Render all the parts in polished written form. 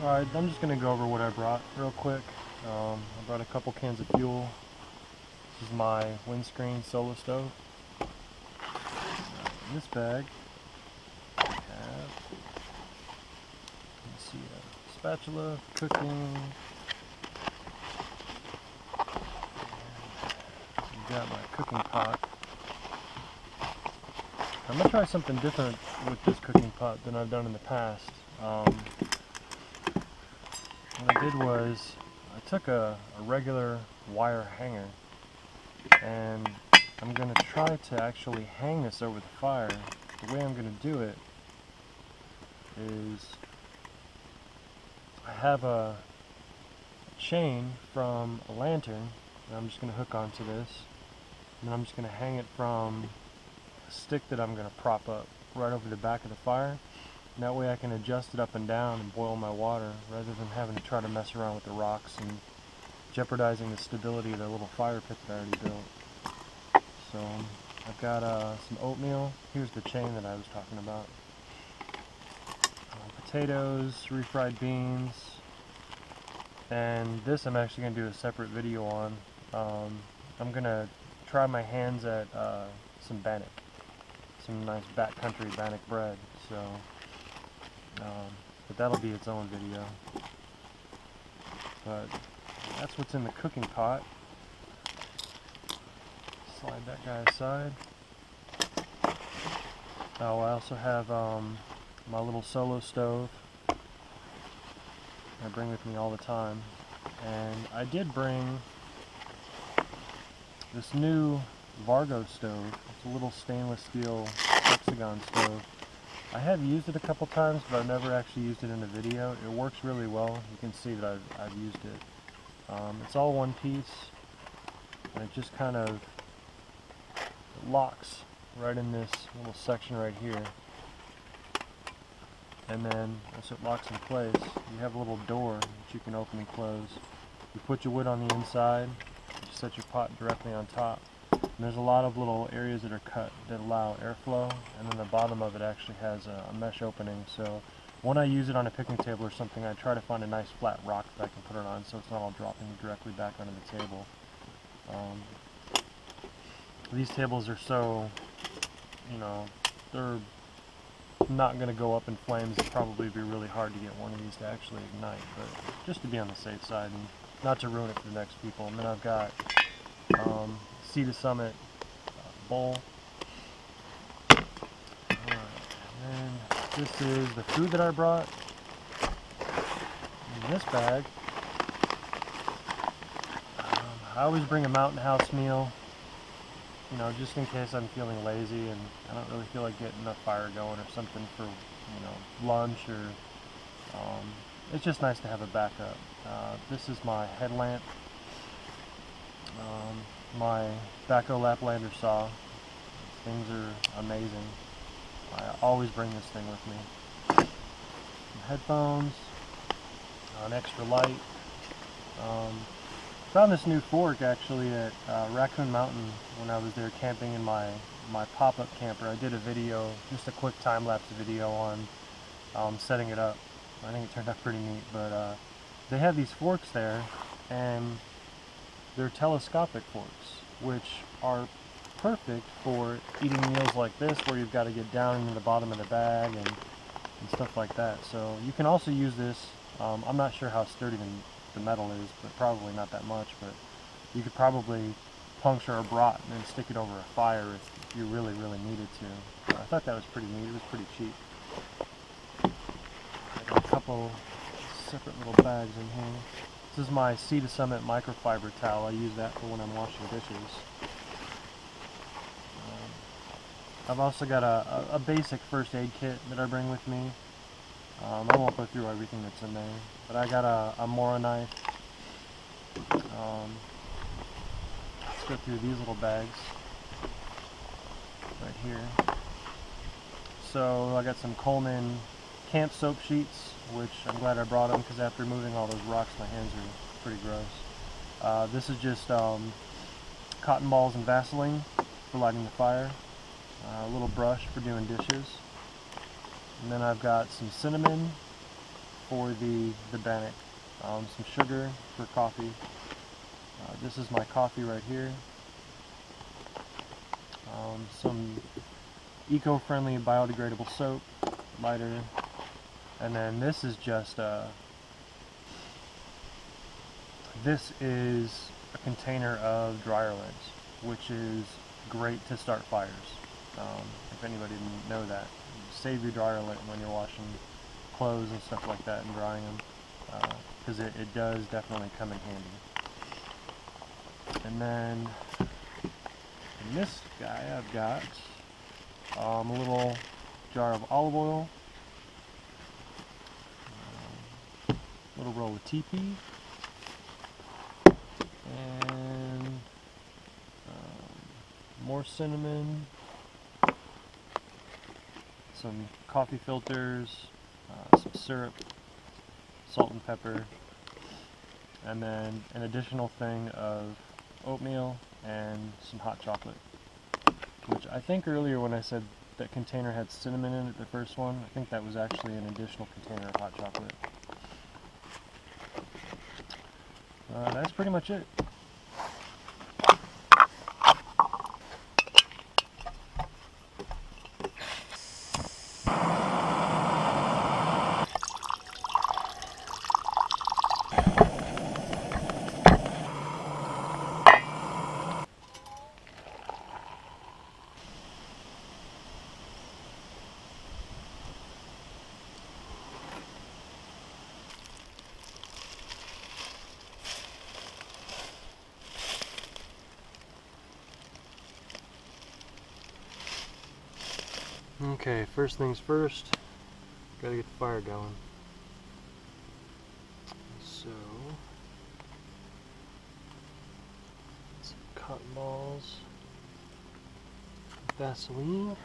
Alright, I'm just going to go over what I brought real quick. I brought a couple cans of fuel. This is my windscreen solo stove. In this bag, I have, let's see, a spatula, cooking, I've got my cooking pot. I'm going to try something different with this cooking pot than I've done in the past. What I did was, I took a regular wire hanger, and I'm going to try to actually hang this over the fire. The way I'm going to do it is, I have a chain from a lantern that I'm just going to hook onto this, and then I'm just going to hang it from a stick that I'm going to prop up right over the back of the fire. And that way I can adjust it up and down and boil my water rather than having to try to mess around with the rocks and jeopardizing the stability of the little fire pit that I already built. So I've got some oatmeal. Here's the chain that I was talking about. Potatoes, refried beans, and this I'm actually going to do a separate video on. I'm going to try my hands at some bannock. Some nice backcountry bannock bread. So, but that'll be its own video. But that's what's in the cooking pot. Slide that guy aside. Oh, I also have my little solo stove I bring with me all the time. And I did bring this new Vargo stove. It's a little stainless steel hexagon stove. I have used it a couple times, but I've never actually used it in a video. It works really well. You can see that I've used it. It's all one piece, and it just kind of locks right in this little section right here. And then once it locks in place, you have a little door that you can open and close. You put your wood on the inside, you set your pot directly on top. And there's a lot of little areas that are cut that allow airflow, and then the bottom of it actually has a mesh opening. So when I use it on a picnic table or something, I try to find a nice flat rock that I can put it on so it's not all dropping directly back onto the table. These tables are so, you know, they're not going to go up in flames. It'd probably be really hard to get one of these to actually ignite, but just to be on the safe side and not to ruin it for the next people. And then I've got Sea to Summit bowl. Alright, and this is the food that I brought. In this bag, I always bring a Mountain House meal, you know, just in case I'm feeling lazy and I don't really feel like getting a fire going or something for, you know, lunch, or it's just nice to have a backup. This is my headlamp. My Baco Laplander saw. Things are amazing. I always bring this thing with me. Some headphones, an extra light. Found this new fork actually at Raccoon Mountain when I was there camping in my pop-up camper. I did a video, just a quick time-lapse video on setting it up. I think it turned out pretty neat, but they have these forks there, and they're telescopic forks, which are perfect for eating meals like this, where you've got to get down into the bottom of the bag and stuff like that. So you can also use this. I'm not sure how sturdy the metal is, but probably not that much. But you could probably puncture a brat and then stick it over a fire if you really needed to. I thought that was pretty neat. It was pretty cheap. I got a couple separate little bags in here. This is my Sea to Summit microfiber towel. I use that for when I'm washing dishes. I've also got a basic first aid kit that I bring with me. I won't go through everything that's in there, but I got a Mora knife. Let's go through these little bags right here. So I got some Coleman camp soap sheets, which I'm glad I brought them, because after moving all those rocks, my hands are pretty gross. This is just cotton balls and Vaseline for lighting the fire. A little brush for doing dishes. And then I've got some cinnamon, for the bannock. Some sugar for coffee. This is my coffee right here. Some eco-friendly biodegradable soap, lighter, and then this is just this is a container of dryer lint, which is great to start fires. If anybody didn't know that, save your dryer lint when you're washing clothes and stuff like that and drying them, because it does definitely come in handy. And then in this guy I've got a little jar of olive oil, a little roll of TP, and more cinnamon, some coffee filters, some syrup, salt and pepper, and then an additional thing of oatmeal and some hot chocolate, which I think earlier when I said that container had cinnamon in it, the first one, I think that was actually an additional container of hot chocolate. That's pretty much it. Okay, first things first, gotta get the fire going. So, some cotton balls, Vaseline,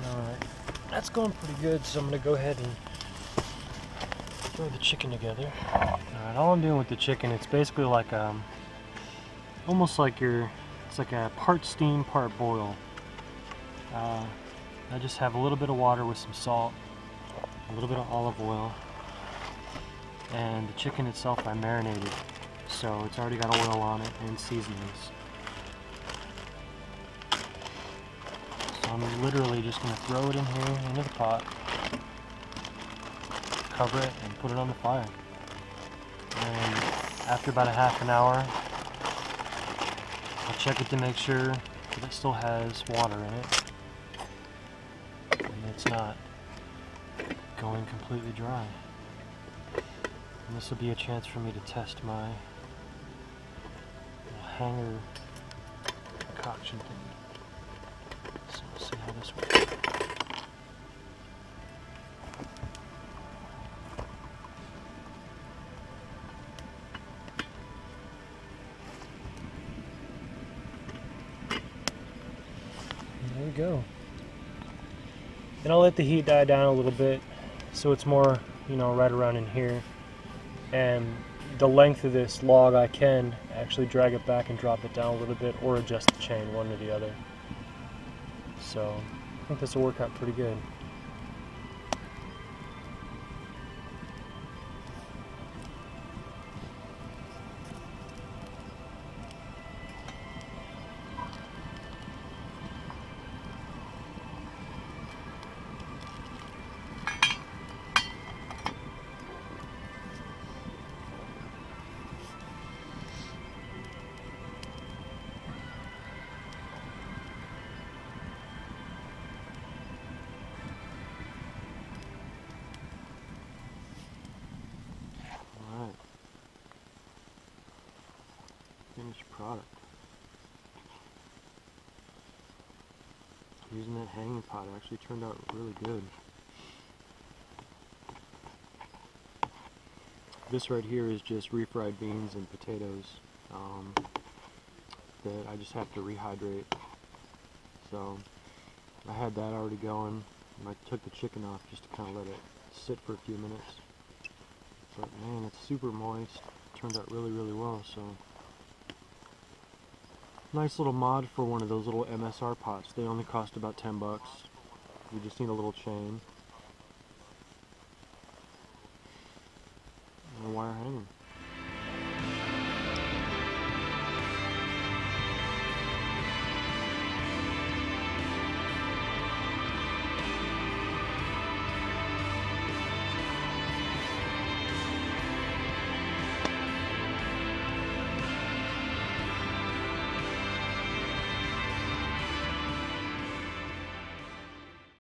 Alright, that's going pretty good, so I'm going to go ahead and throw the chicken together. Alright, all I'm doing with the chicken, it's basically like almost like it's like a part steam, part boil. I just have a little bit of water with some salt, a little bit of olive oil, and the chicken itself I marinated, so it's already got oil on it and seasonings. I'm literally just going to throw it in here into the pot, cover it, and put it on the fire. And after about a half an hour, I'll check it to make sure that it still has water in it and it's not going completely dry. And this will be a chance for me to test my little hanger concoction thing. So we'll see how this works. There we go. And I'll let the heat die down a little bit so it's more, you know, right around in here. And the length of this log, I can actually drag it back and drop it down a little bit, or adjust the chain, one or the other. So I think this will work out pretty good. Finished product. Using that hanging pot actually turned out really good. This right here is just refried beans and potatoes that I just have to rehydrate. So I had that already going, and I took the chicken off just to kind of let it sit for a few minutes. But man, it's super moist. Turned out really, really well. So nice little mod for one of those little MSR pots. They only cost about 10 bucks. You just need a little chain and a wire hanger.